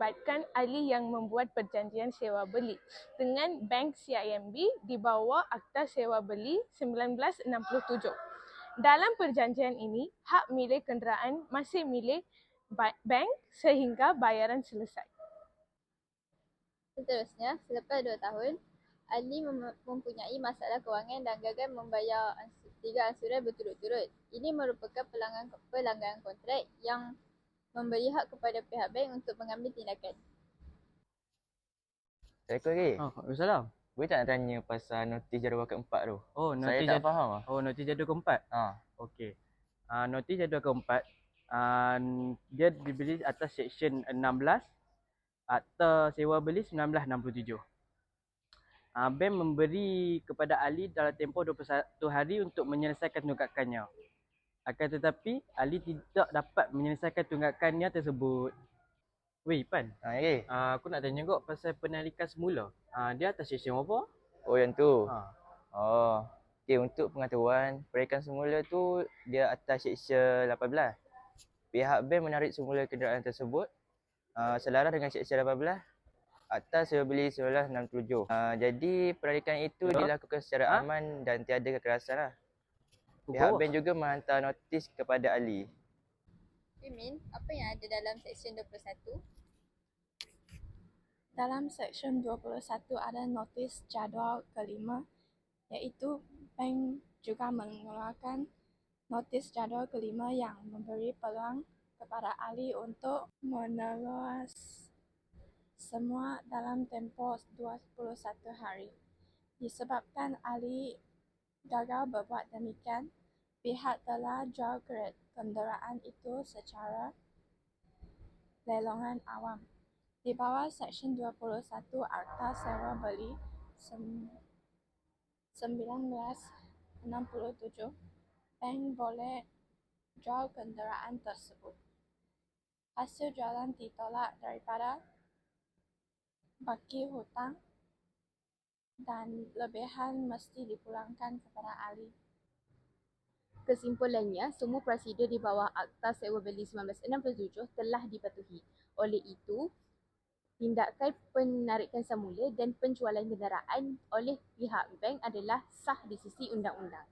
melibatkan ahli yang membuat perjanjian sewa beli dengan Bank CIMB di bawah Akta Sewa Beli 1967. Dalam perjanjian ini, hak milik kenderaan masih milik bank sehingga bayaran selesai. Seterusnya, selepas 2 tahun, Ali mempunyai masalah kewangan dan gagal membayar 3 ansuran berturut-turut. Ini merupakan pelanggaran kontrak yang memberi hak kepada pihak bank untuk mengambil tindakan. Assalamualaikum. Waalaikumsalam. Boleh tak nak tanya pasal notis jadual keempat tu? Oh, Saya tak faham. notis jadual keempat. Okey. Notis jadual keempat dia dibeli atas Seksyen 16 Akta Sewa Beli 1967. Bank memberi kepada Ali dalam tempoh 21 hari untuk menyelesaikan tunggakannya. Akan tetapi, Ali tidak dapat menyelesaikan tunggakannya tersebut. Weh, Pan. Aku nak tanya kau pasal penarikan semula. Dia atas Seksyen apa? Oh, yang tu? Okey, untuk pengetahuan, penarikan semula tu dia atas Seksyen 18. Pihak bank menarik semula kenderaan tersebut selaras dengan Seksyen 18 Akta Sewa Beli 1967. Jadi penarikan itu dilakukan secara aman dan tiada kekerasan lah. Pihak bank juga menghantar notis kepada Ali. Min, apa yang ada dalam Seksyen 21? Dalam Seksyen 21 ada notis jadual kelima, iaitu bank juga mengeluarkan notis jadual kelima yang memberi peluang kepada Ali untuk meneluas semua dalam tempoh 21 hari. Disebabkan Ali gagal berbuat demikian, pihak telah jual kenderaan itu secara lelangan awam. Di bawah Seksyen 21 Akta Sewa Beli 1967, bank boleh jual kenderaan tersebut. Hasil jualan ditolak daripada baki hutang dan lebihan mesti dipulangkan kepada Ali. Kesimpulannya, semua prosedur di bawah Akta Sewa Beli 1967 telah dipatuhi. Oleh itu, tindakan penarikan semula dan penjualan kenderaan oleh pihak bank adalah sah di sisi undang-undang.